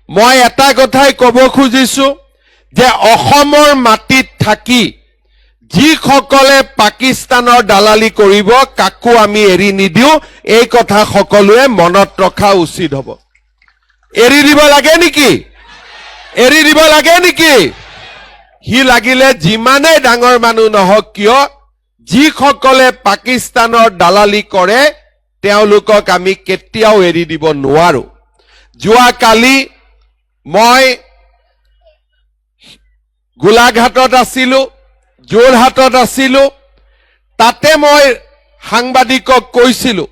মই এটা কথাই ক'ব খুজিছো যে অসমৰ মাটিত থাকি যিসকলে পাকিস্তানৰ দালালি কৰিব কাকো আমি এৰি নিদিও এই কথা সকলোৱে মনত ৰখা উচিত হ'ব এৰি দিব লাগে নেকি এৰি দিব লাগে নেকি হি লাগিলে যিমানে ডাঙৰ মানুহ নহওক কিয় যিসকলে পাকিস্তানৰ দালালি কৰে তেওঁলোকক আমি কেতিয়াও এৰি দিব নোৱাৰো যোৱা কালি মই গোলাঘাটত আছিলো যোৰহাটত আছিলো তাতে মই সাংবাদিকক কৈছিলো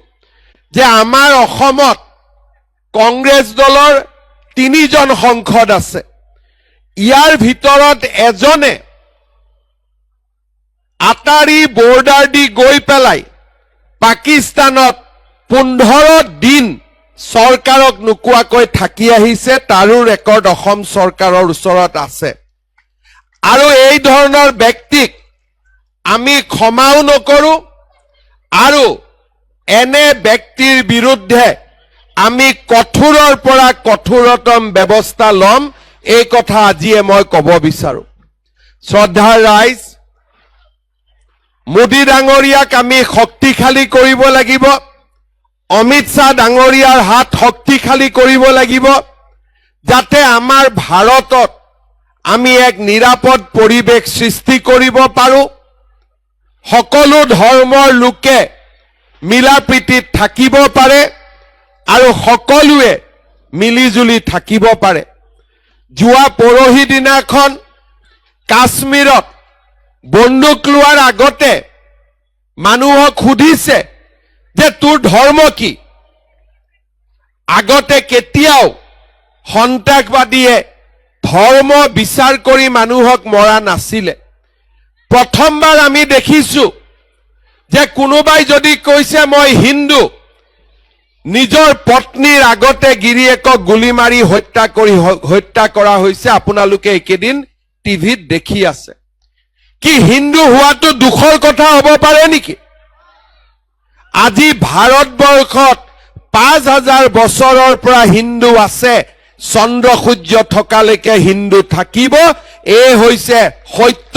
যে আমাৰ অসমত কংগ্ৰেছ দলৰ 3 জন সংসদ আছে ইয়াৰ ভিতৰত এজনে আটাৰী বৰ্ডাৰ দি গৈ পেলাই পাকিস্তানত 15 দিন চৰকাৰক নুকুৱাকৈ থাকি আহিছে তাৰো ৰেকৰ্ড অসম চৰকাৰৰ ওচৰত আছে আৰু এই ধৰণৰ ব্যক্তিক আমি ক্ষমাও নকৰো আৰু এনে ব্যক্তিৰ বিৰুদ্ধে আমি কঠোৰৰ পৰা কঠোৰতম ব্যৱস্থা লম এই কথা আজিয়ে মই ক'ব বিচাৰো শ্ৰদ্ধাৰ ৰাইজ মোদী ডাঙৰীয়াক আমি শক্তিশালী কৰিব লাগিব অমিত শাহ ডাঙৰীয়াৰ হাত শক্তিশালী কৰিব লাগিব যাতে আমাৰ ভাৰতত আমি এক নিৰাপদ পৰিৱেশ সৃষ্টি কৰিব পাৰো সকলো ধৰ্মৰ লোকে মিলাপ্ৰীতিত থাকিব পাৰে আৰু সকলোৱে মিলিজুলি থাকিব পাৰে যোৱা পৰহি দিনাখন কাশ্মীৰত বন্দুক লোৱাৰ আগতে মানুহক সুধিছে যে তোৰ ধৰ্ম কি আগতে কেতিয়াও সন্ত্ৰাসবাদীয়ে ধৰ্ম বিচাৰ কৰি মানুহক মৰা নাছিলে প্ৰথমবাৰ আমি দেখিছো যে কোনোবাই যদি কৈছে মই হিন্দু নিজৰ পত্নীৰ আগতে গিৰিয়েকক গুলি মাৰি হত্যা কৰা হৈছে আপোনালোকে একেদিন টিভিত দেখি আছে কি হিন্দু হোৱাটো দুখৰ কথা হ'ব পাৰে নেকি আজি ভাৰতবৰ্ষত 5000 বছৰৰ পৰা হিন্দু আছে চন্দ্ৰ সূৰ্য থকালৈকে হিন্দু থাকিব এই হৈছে সত্য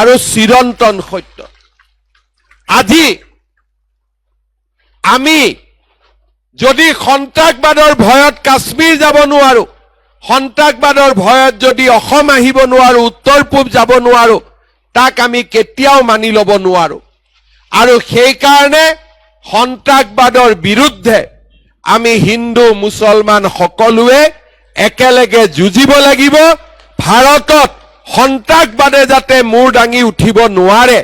আৰু চিৰন্তন সত্য আজি আমি যদি সন্ত্ৰাসবাদৰ ভয়ত কাশ্মীৰ যাব নোৱাৰো সন্ত্ৰাসবাদৰ ভয়ত যদি অসম আহিব নোৱাৰো উত্তৰ পূব যাব নোৱাৰো তাক আমি কেতিয়াও মানি ল'ব নোৱাৰো আৰু সেই কাৰণে সন্ত্ৰাসবাদৰ বিৰুদ্ধে আমি হিন্দু মুছলমান সকলোৱে একেলগে যুঁজিব লাগিব ভাৰতত সন্ত্ৰাসবাদে যাতে মূৰ দাঙি উঠিব নোৱাৰে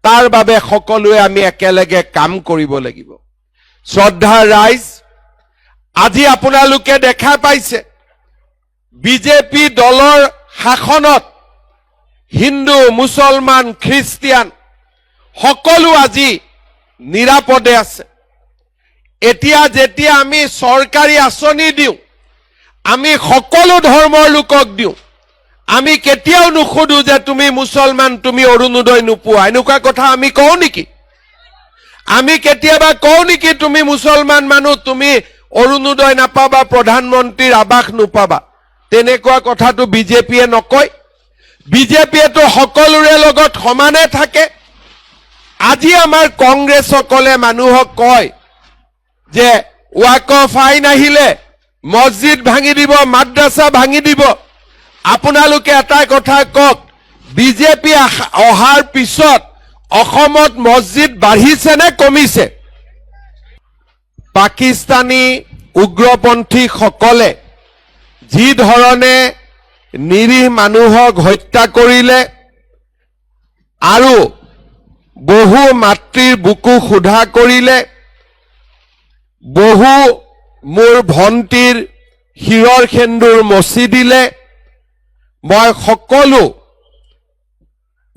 তাৰ বাবে সকলোৱে আমি একেলগে কাম কৰিব লাগিব শ্ৰদ্ধাৰ ৰাইজ আজি আপোনালোকে দেখা পাইছে বিজেপি দলৰ শাসনত হিন্দু মুছলমান খ্ৰীষ্টিয়ান সকলো আজি নিৰাপদে আছে এতিয়া যেতিয়া আমি চৰকাৰী আঁচনি দিওঁ আমি সকলো ধৰ্মৰ লোকক দিওঁ আমি কেতিয়াও নুখুদো যে তুমি মুছলমান তুমি অৰুণোদয় নোপোৱা এনেকুৱা কথা আমি কওঁ নেকি আমি কেতিয়াবা কওঁ নেকি তুমি মুছলমান মানুহ তুমি অৰুণোদয় নাপাবা প্ৰধানমন্ত্ৰীৰ আৱাস নোপাবা তেনেকুৱা কথাটো বিজেপিয়ে নকয় বিজেপিয়েতো সকলোৰে লগত সমানে থাকে আজি আমাৰ কংগ্ৰেছসকলে মানুহক কয় যে ওয়াকফ আইন আহিলে মছজিদ ভাঙি দিব মাদ্ৰাছা ভাঙি দিব আপোনালোকে এটা কথা কওক বিজেপি অহাৰ পিছত অসমত মছজিদ বাঢ়িছে নে কমিছে পাকিস্তানী উগ্ৰপন্থী সকলে যি ধৰণে নিৰীহ মানুহক হত্যা কৰিলে আৰু বহু মাতৃৰ বুকু ক্ষুধা কৰিলে বহু মোৰ ভন্টিৰ শিৰৰ সেন্দুৰ মচি দিলে মই সকলো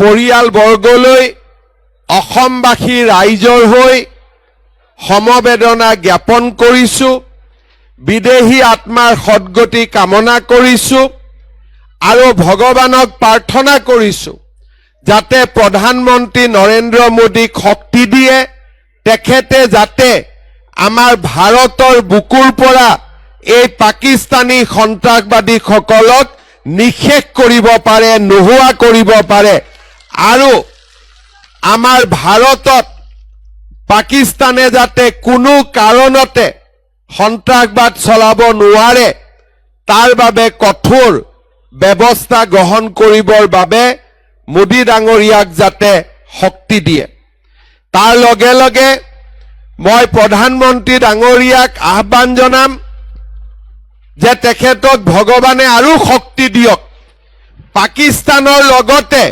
পৰিয়ালবৰ্গলৈ অসমবাসী ৰাইজৰ হৈ সমবেদনা জ্ঞাপন কৰিছো বিদেহী আত্মাৰ সদ্গতি কামনা কৰিছো আৰু ভগৱানক প্ৰাৰ্থনা কৰিছো যাতে প্ৰধানমন্ত্ৰী নৰেন্দ্ৰ মোদীক শক্তি দিয়ে তেখেতে যাতে আমাৰ ভাৰতৰ বুকুৰ পৰা এই পাকিস্তানী সন্ত্ৰাসবাদীসকলক নিশেষ কৰিব পাৰে, নোহোৱা কৰিব পাৰে। আৰু আমাৰ ভাৰতত পাকিস্তানে যাতে কোনো কাৰণতে সন্ত্ৰাসবাদ চলাব নোৱাৰে তাৰ বাবে কঠোৰ ব্যৱস্থা গ্ৰহণ কৰিবৰ বাবে মোদী ডাঙৰীয়াক যাতে শক্তি দিয়ে। তাৰ লগে লগে মই প্ৰধানমন্ত্ৰী ডাঙৰীয়াক আহ্বান জনাম যে তেখেতক ভগৱানে আৰু শক্তি দিয়ক। পাকিস্তানৰ লগতে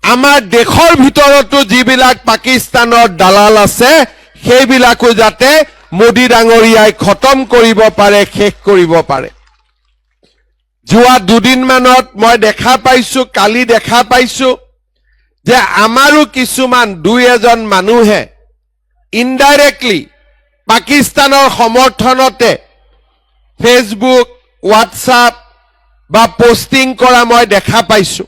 আমাৰ দেশৰ ভিতৰতো যিবিলাক পাকিস্তানৰ দালাল আছে সেইবিলাকো যাতে মোদী ডাঙৰীয়াই খতম কৰিব পাৰে, শেষ কৰিব পাৰে। যোৱা দুদিনমানত মই দেখা পাইছো, কালি দেখা পাইছো যে আমাৰো কিছুমান দুই এজন মানুহে ইনডাইৰেক্টলি পাকিস্তানৰ সমৰ্থনতে ফেচবুক, হোৱাটছআপ বা পোষ্টিং কৰা মই দেখা পাইছো।